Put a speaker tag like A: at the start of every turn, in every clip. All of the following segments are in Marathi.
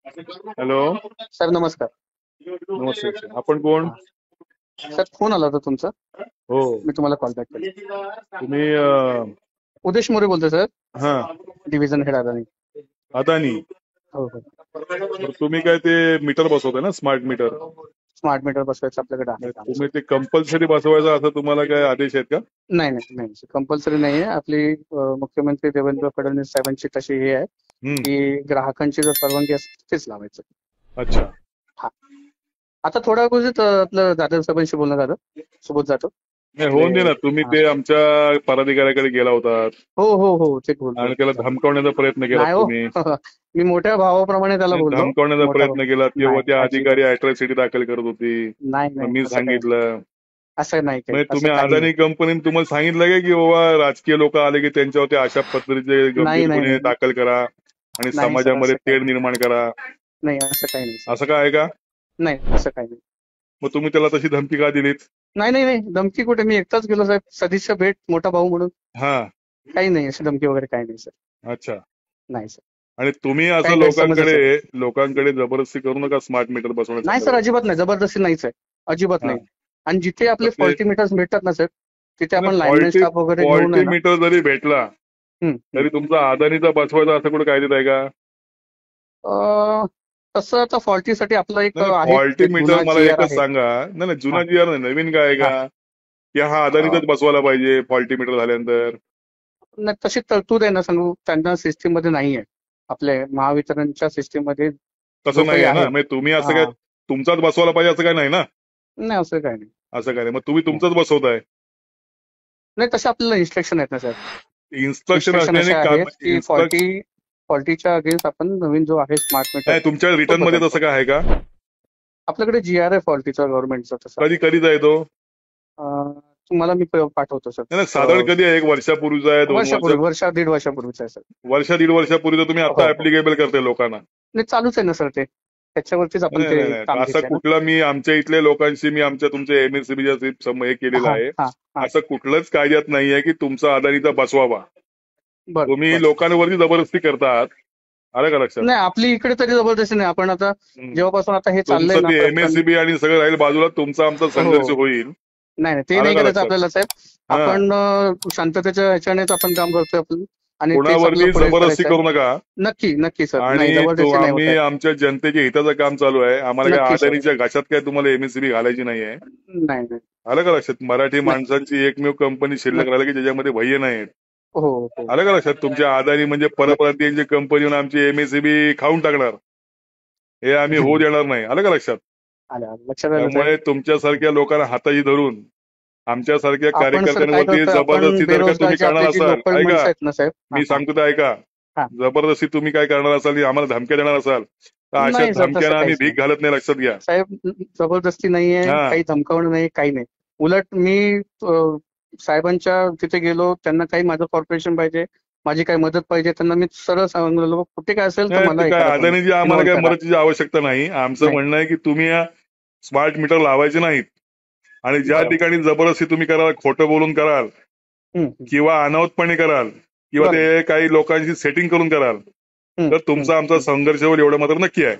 A: हॅलो.
B: सर नमस्कार.
A: नमस्ते सर. आपण कोण?
B: सर फोन आला होता तुमचा,
A: हो.
B: मी तुम्हाला कॉल बॅक केला.
A: तुम्ही
B: उदेश मोरे बोलतोय सर,
A: हा
B: डिव्हिजन हेड अदानी.
A: अदानी.
B: हो हो.
A: तर तुम्ही काय ते मीटर बसवताय ना, स्मार्ट मीटर?
B: स्मार्ट मीटर बसवायचं आपल्याकडे आहे का?
A: तुम्ही ते कंपल्सरी बसवायचं असं तुम्हाला काय आदेश आहेत का?
B: नाही नाही नाही कंपल्सरी नाही आहे. आपली मुख्यमंत्री देवेंद्र फडणवीस साहेबांची तशी हे आहे की ग्राहकांची जर परवानगी असेल तेच लावायचं.
A: अच्छा.
B: हा. आता थोड्या वेळापूर्वीच आपलं जाधव साहेबांशी बोलणं झालं, सुबोध जाधव.
A: नाही होऊन दे ना. तुम्ही ते आमच्या पदाधिकाऱ्याकडे गेला होतात
B: हो हो हो ते बोलतो
A: आणि त्याला धमकावण्याचा प्रयत्न केला
B: नाही हो.
A: तुम्ही.
B: मी मोठ्या भावाप्रमाणे त्याला बोललो.
A: धमकावण्याचा प्रयत्न केला तेव्हा
B: नाही,
A: त्या अधिकारी अॅट्रॉसिटी दाखल करत होती.
B: नाही
A: मग मी
B: असं काही
A: सांगितलं.
B: असं नाही काही.
A: म्हणजे तुम्ही
B: असं काही
A: अदानी कंपनीने तुम्हाला सांगितलं का की बाबा राजकीय लोक आले की त्यांच्यावरती अशा पद्धतीचे गंभीर गुन्हे दाखल करा आणि
B: नाही सर,
A: समाजामध्ये
B: असं काही
A: तेढ निर्माण करा?
B: नाही असं काही नाही सर.
A: असं काय आहे का?
B: नाही असं काही नाही.
A: मग तुम्ही त्याला तशी धमकी का दिलीत?
B: नाही नाही नाही धमकी कुठे, मी एकटाच गेलो साहेब, सदिच्छा भेट, मोठा भाऊ म्हणून.
A: हा.
B: काही नाही अशी धमकी वगैरे काही नाही सर.
A: अच्छा.
B: नाही सर.
A: आणि तुम्ही असं
B: काही गैरसमज
A: लोकांकडे जबरदस्ती करू नका स्मार्ट मीटर बसवण्याचं.
B: नाही सर, अजिबात नाही, जबरदस्ती नाहीच आहे, अजिबात नाही. आणि जिथे आपले फॉल्टी मीटर्स भेटतात ना सर, तिथे आपण लाईनमॅन स्टाफ वगैरे घेऊन
A: फॉल्टी मीटर जरी भेटला तरी तुमचा अदानीचा बसवायचा असं कुठे कायदेत आहे का?
B: तसं आता फॉल्टीसाठी आपला एक
A: फॉल्टी मीटर मला एकच सांगा. नाही जुना जी आर नाही, नवीन काय आहे का की हा अदानीचाच बसवायला पाहिजे फॉल्टी मीटर झाल्यानंतर?
B: नाही तशी तरतूद आहे ना, सांगू त्यांना सिस्टीम मध्ये नाहीये. आपल्या महावितरणच्या सिस्टीम मध्ये
A: तसं नाही आहे ना. म्हणजे तुम्ही असं काय तुमचाच बसवायला पाहिजे असं काय नाही ना?
B: नाही असं काय नाही.
A: असं काय नाही. मग तुम्ही तुमचंच बसवताय?
B: नाही तसे आपल्याला इन्स्ट्रक्शन आहेत ना सर.
A: इन्स्ट्रक्शन असल्याने
B: फॉल्टीच्या अगेन्स्ट आपण नवीन जो आहे स्मार्ट मीटर.
A: तुमच्या रिटर्न मध्ये तसं काय आहे का?
B: आपल्याकडे GR आहे फॉल्टीचा गव्हर्नमेंटचा. तसं
A: कधीच आहे तो?
B: तुम्हाला मी पाठवतो सर.
A: नाही साधारण कधी आहे? 1 वर्षापूर्वीचा आहे? 2
B: वर्ष दीड वर्षापूर्वीचा आहे सर.
A: वर्ष दीड वर्षापूर्वी तुम्ही आता ऍप्लिकेबल करताय लोकांना?
B: नाही चालूच आहे ना सर, ते त्याच्यावरतीच आपण ते काम
A: असं कुठला मी आमच्या इथल्या लोकांशी मी तुमच्या MSCBच्या हे केलेलं आहे. असं कुठलंच कायद्यात नाहीये की तुमचा अदानीचा बसवावा. तुम्ही लोकांवरती जबरदस्ती करतात. आलं का लक्षात?
B: नाही आपली इकडे तरी जबरदस्ती नाही. आपण आता जेव्हापासून आता हे चाललंय ना,
A: MSCB आणि सगळं राहील बाजूला, तुमचा आमचा संघर्ष होईल.
B: नाही ते नाही करायचं आपल्याला साहेब. आपण शांततेच्या ह्याच्यानेच आपण काम करतोय आपण. आणि
A: कोणावरती जबरदस्ती करू नका.
B: नक्की सर.
A: आणि आम्ही आमच्या जनतेच्या हिताचं काम चालू आहे. आम्हाला काय अदानीच्या घशात काय तुम्हाला MSCB घालायची नाहीये.
B: नाही.
A: आलं का लक्षात? मराठी माणसांची एकमेव कंपनी शिल्लक राहिली की ज्याच्यामध्ये भय्य नाहीत. आलं का लक्षात? तुमच्या अदानी म्हणजे परप्रांतीयांची कंपनी म्हणून आमची MSCB खाऊन टाकणार, हे आम्ही होऊ देणार नाही. आलं का लक्षात? त्यामुळे तुमच्यासारख्या लोकांना हाताशी धरून आमच्यासारख्या कार्यकर्त्यांवरती जबरदस्ती जर का तुम्ही करणार असाल, ऐका मी सांगतो ते ऐका, जबरदस्ती तुम्ही काय करणार असाल, आम्हाला धमक्या देणार असाल तर अशा धमक्यांना आम्ही भीक घालत नाही. लक्षात घ्या
B: साहेब. जबरदस्ती नाहीये, काही धमकावणं नाही, काही नाही. उलट मी साहेबांच्या तिथे गेलो, त्यांना काही माझं कॉर्पोरेशन पाहिजे, माझी काही मदत पाहिजे, त्यांना मी सरळ सांगितलं कुठे काय असेल तर मला.
A: अदानीची आम्हाला काही मदतीची आवश्यकता नाही. आमचं म्हणणं आहे की तुम्ही स्मार्ट मीटर लावायचे नाहीत आणि ज्या ठिकाणी जबरदस्ती तुम्ही कराल, खोटं बोलून कराल किंवा अनावतपणे कराल किंवा ते काही लोकांची सेटिंग करून कराल तर तुमचा आमचा संघर्ष होईल, एवढं मात्र नक्की आहे.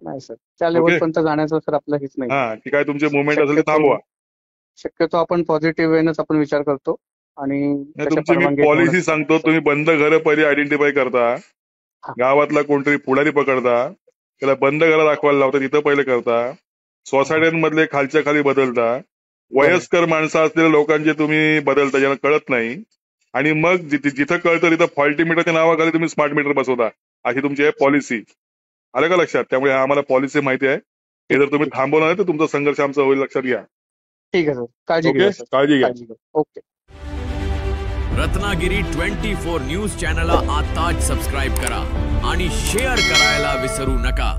B: नाही सर, त्या लेवलपर्यंत जाण्याचं सर आपलं हेच नाही.
A: की काय तुमचे मुवमेंट असेल ते थांबवा.
B: शक्यतो आपण पॉझिटिव्ह वेनच आपण विचार करतो. आणि
A: तुमची मी पॉलिसी सांगतो, तुम्ही बंद घरं पहिले आयडेंटिफाय करता, गावातला कोणतरी पुढारी पकडता, त्याला बंद घरं दाखवायला लावता, तिथं पहिले करता, सोसायट्यांमधले खालच्या खाली बदलता, वयस्कर माणसं असलेल्या लोकांचे तुम्ही बदलता ज्यांना कळत नाही, आणि मग जिथं कळतं तिथं फॉल्टी मीटरच्या नावाखाली तुम्ही स्मार्ट मीटर बसवता. अशी तुमची आहे पॉलिसी. आलं का लक्षात? त्यामुळे आम्हाला पॉलिसी माहिती आहे. हे जर तुम्ही थांबवणार तर तुमचा संघर्ष आमचा होईल. लक्षात घ्या.
B: ठीक आहे सर, काळजी घ्या. ओके.
C: रत्नागिरी 24 न्यूज चॅनलला आताच सबस्क्राईब करा आणि शेअर करायला विसरू नका.